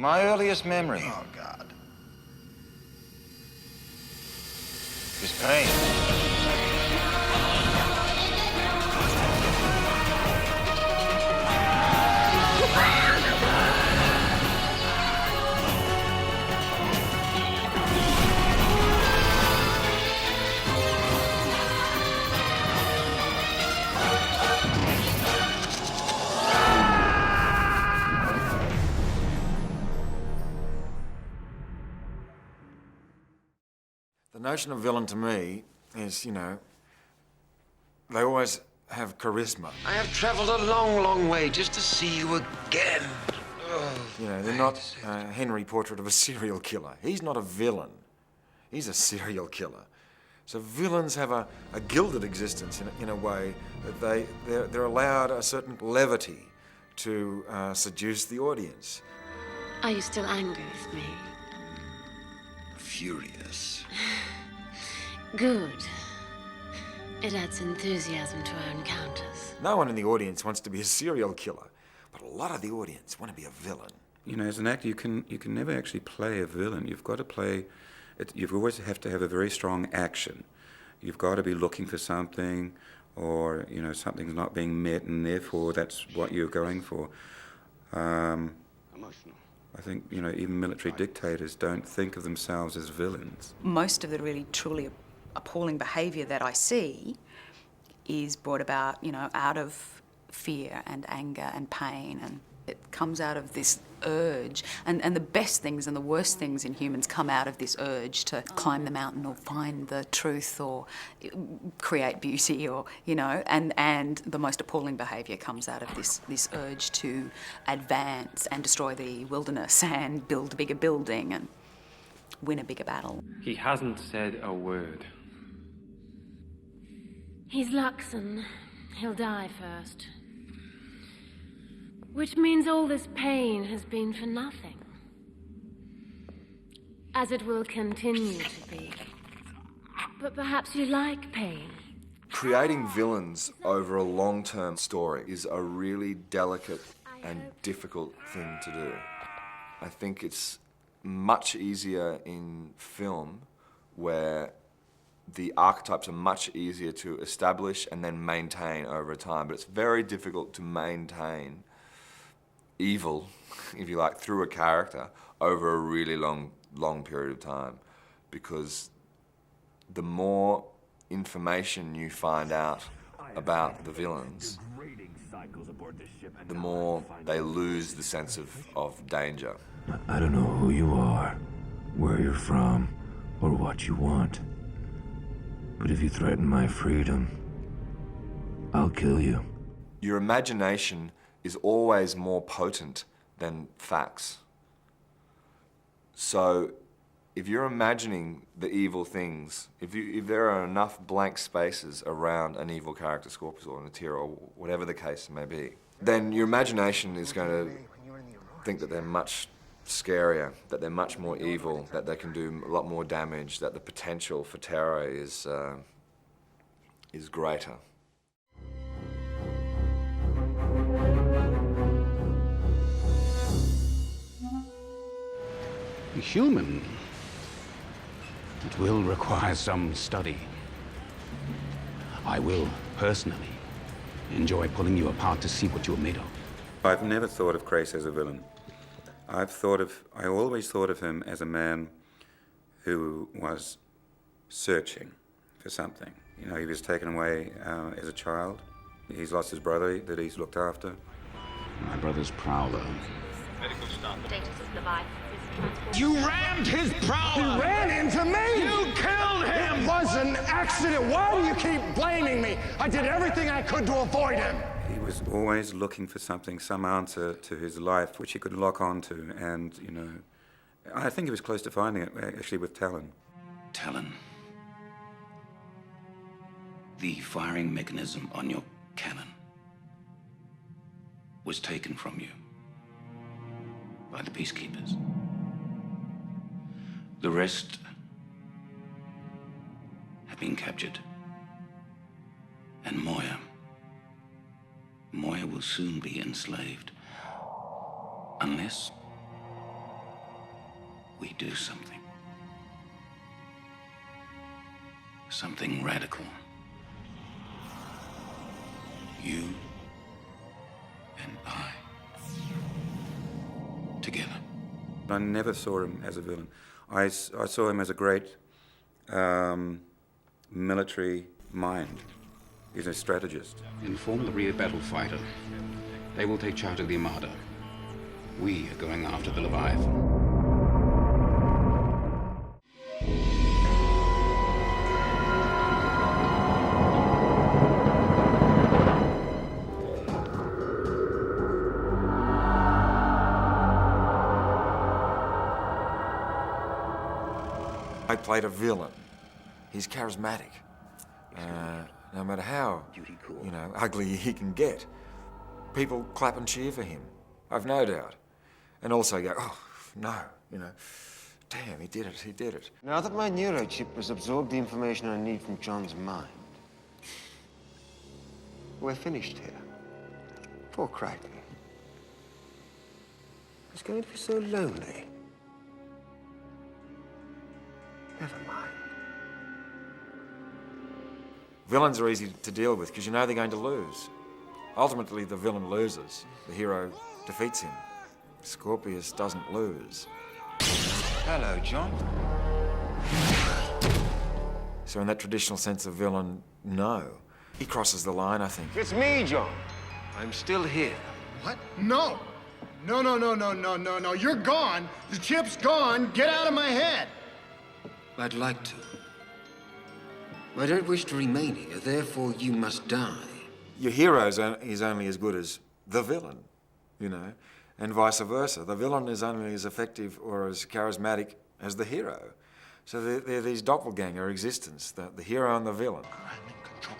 My earliest memory. Oh, God. Is pain. The notion of villain to me is, you know, they always have charisma. I have traveled a long, long way just to see you again. Oh, You know, they're not Henry Portrait of a serial killer. He's not a villain. He's a serial killer. So villains have a gilded existence in a way that they're allowed a certain levity to seduce the audience. Are you still angry with me? furious. Good. It adds enthusiasm to our encounters. No one in the audience wants to be a serial killer, but a lot of the audience want to be a villain. You know, as an actor, you can never actually play a villain. You've got to play it. You always have to have a very strong action. You've got to be looking for something, or you know, something's not being met, and therefore that's what you're going for. Emotional. I think, you know, even military dictators don't think of themselves as villains. Most of the really truly appalling behaviour that I see is brought about, you know, out of fear and anger and pain, and it comes out of this urge. And the best things and the worst things in humans come out of this urge to climb the mountain or find the truth or create beauty, or, you know, and the most appalling behaviour comes out of this urge to advance and destroy the wilderness and build a bigger building and win a bigger battle. He hasn't said a word. He's Luxon. He'll die first. Which means all this pain has been for nothing. As it will continue to be. But perhaps you like pain. Creating villains over a long-term story is a really delicate and difficult thing to do. I think it's much easier in film, where the archetypes are much easier to establish and then maintain over time, but it's very difficult to maintain evil, if you like, through a character over a really long period of time, because the more information you find out about the villains, the more they lose the sense of danger. I don't know who you are, where you're from, or what you want. But if you threaten my freedom, I'll kill you. Your imagination is always more potent than facts. So if you're imagining the evil things, if there are enough blank spaces around an evil character, Scorpius or Natira, or whatever the case may be, then your imagination is going to think that they're much scarier, that they're much more evil, that they can do a lot more damage, that the potential for terror is greater. Human. It will require some study. I will, personally, enjoy pulling you apart to see what you're made of. I've never thought of Grace as a villain. I always thought of him as a man who was searching for something. You know, he was taken away as a child. He's lost his brother that he's looked after. My brother's prowler. Medical stop. Status of Leviathan. You rammed his prowler! He ran into me! You killed him! It was an accident. Why do you keep blaming me? I did everything I could to avoid him. He was always looking for something, some answer to his life, which he could lock onto. And, you know, I think he was close to finding it, actually, with Talon. Talon. The firing mechanism on your cannon was taken from you by the peacekeepers. The rest have been captured. And Moya will soon be enslaved. Unless we do something. Something radical. You and I. Together. I never saw him as a villain. I saw him as a great military mind. He's a strategist. Inform the rear battle fighter. They will take charge of the Armada. We are going after the Leviathan. I played a villain. He's charismatic. No matter how, ugly he can get. People clap and cheer for him. I've no doubt. And also go, oh, no, damn, he did it. Now that my neurochip has absorbed the information I need from John's mind, we're finished here. Poor Crichton. He's going to be so lonely. Never mind. Villains are easy to deal with because you know they're going to lose. Ultimately, the villain loses. The hero defeats him. Scorpius doesn't lose. Hello, John. So in that traditional sense of villain, no. He crosses the line, I think. It's me, John. I'm still here. What? No. No. You're gone. The chip's gone. Get out of my head. I'd like to. I don't wish to remain here, therefore you must die. Your hero is only as good as the villain, and vice versa. The villain is only as effective or as charismatic as the hero. So they're these doppelganger existence, the hero and the villain.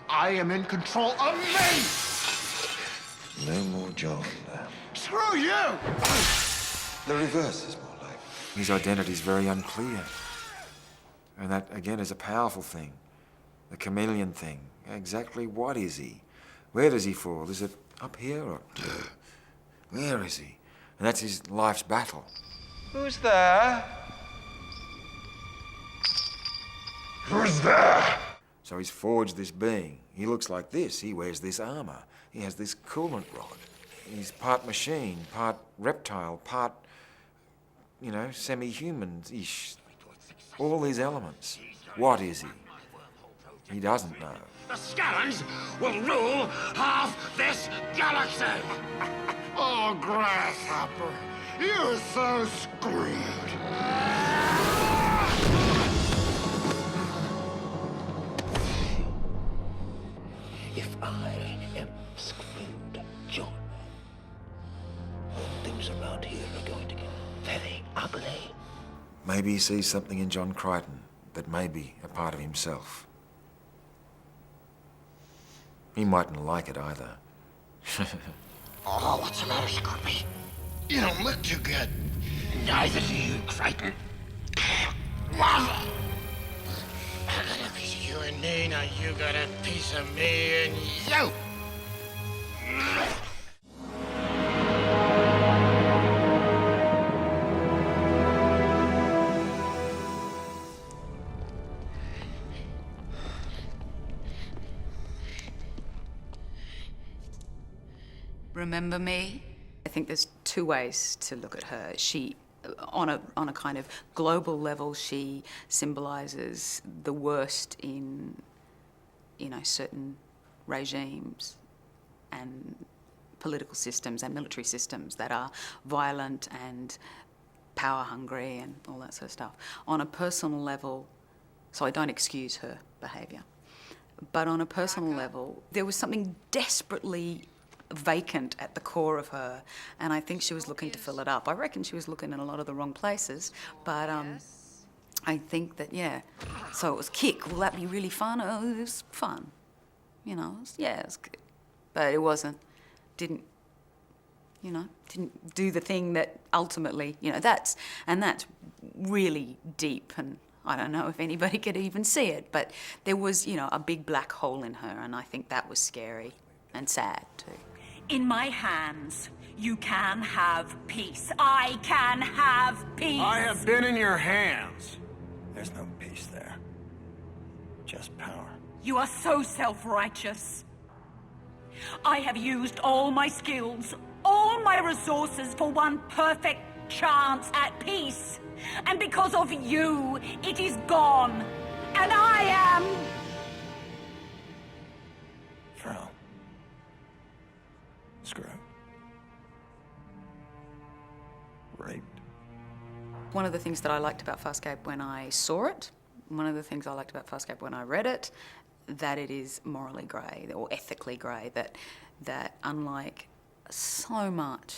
I am in control of me! No more John. Screw you! The reverse is more likely. His identity is very unclear. And that, again, is a powerful thing. The chameleon thing. Exactly what is he? Where does he fall? Is it up here or... Where is he? And that's his life's battle. Who's there? Who's there? So he's forged this being. He looks like this. He wears this armor. He has this coolant rod. He's part machine, part reptile, part, semi-human-ish. All these elements. What is he? He doesn't know. The Scallons will rule half this galaxy! Oh, Grasshopper, you're so screwed. If I am screwed, John, things around here are going to get very ugly. Maybe he sees something in John Crichton that may be a part of himself. He mightn't like it either. Oh, what's the matter, Scorpy? You don't look too good. Neither do you, Crichton. Lava! I got a piece of you and me, now you got a piece of me and you! Remember me? I think there's two ways to look at her. She, on a kind of global level, she symbolises the worst in, certain regimes and political systems and military systems that are violent and power hungry and all that sort of stuff. On a personal level, so I don't excuse her behaviour, but on a personal level, there was something desperately vacant at the core of her, and I think she was looking to fill it up. I reckon she was looking in a lot of the wrong places, but I think that, so it was kick. Will that be really fun? Oh, it was fun. It was good. But it wasn't, didn't do the thing that ultimately, that's really deep, and I don't know if anybody could even see it, but there was, a big black hole in her, and I think that was scary and sad too. In my hands, You can have peace. I can have peace. I have been in your hands. There's no peace there. Just power. You are so self-righteous. I have used all my skills, all my resources for one perfect chance at peace. And because of you, it is gone. And I am... Frau. Screw. Raped. One of the things that I liked about Farscape when I saw it, one of the things I liked about Farscape when I read it, that it is morally grey or ethically grey, that unlike so much,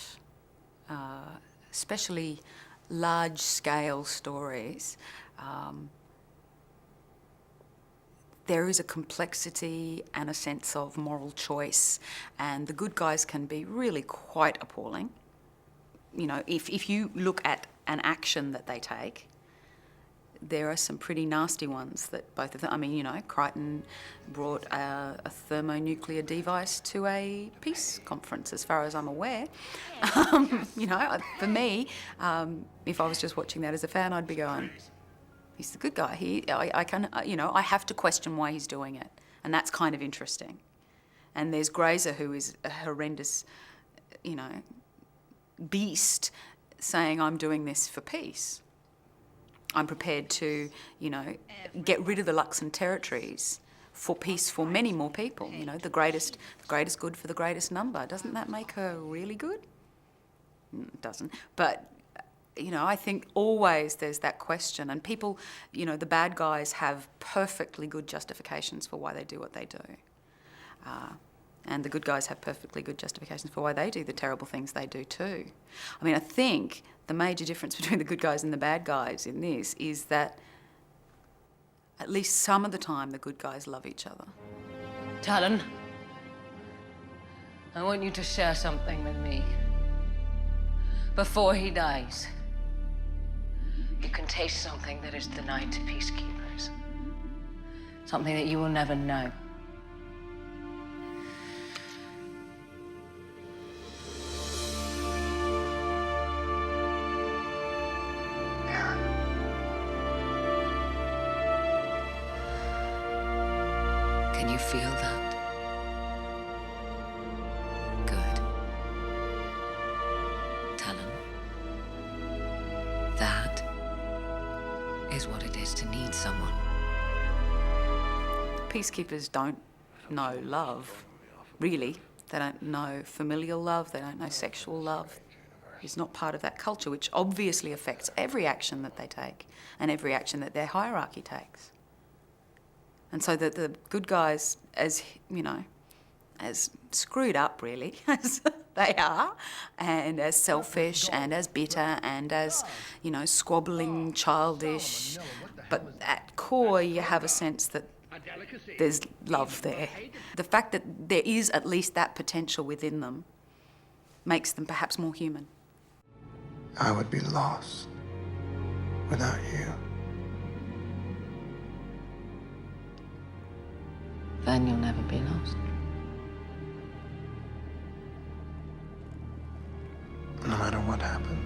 especially large-scale stories, there is a complexity and a sense of moral choice, and the good guys can be really quite appalling. You know, if you look at an action that they take, there are some pretty nasty ones that both of them, I mean, you know, Crichton brought a thermonuclear device to a peace conference, as far as I'm aware. You know, for me, if I was just watching that as a fan, I'd be going, he's the good guy. I can, you know, I have to question why he's doing it. And that's kind of interesting. And there's Grazer, who is a horrendous, you know, beast, saying, I'm doing this for peace. I'm prepared to, you know, get rid of the Luxon territories for peace for many more people. You know, the greatest good for the greatest number. Doesn't that make her really good? It doesn't. But, you know, I think always there's that question. And people, you know, the bad guys have perfectly good justifications for why they do what they do. And the good guys have perfectly good justifications for why they do the terrible things they do too. I mean, I think the major difference between the good guys and the bad guys in this is that at least some of the time the good guys love each other. Talon, I want you to share something with me. Before he dies, you can taste something that is denied to peacekeepers. Something that you will never know. Can you feel that? Good. Talon. That is what it is to need someone. Peacekeepers don't know love, really. They don't know familial love, they don't know sexual love. It's not part of that culture, which obviously affects every action that they take and every action that their hierarchy takes. And so that the good guys, as, you know, as screwed up, really, as they are, and as selfish and as bitter and as, you know, squabbling, childish, but at core you have a sense that there's love there. The fact that there is at least that potential within them makes them perhaps more human. I would be lost without you. Then you'll never be lost. No matter what happened,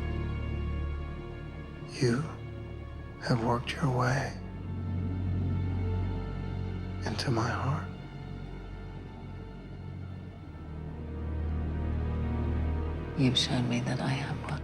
you have worked your way into my heart. You've shown me that I am one.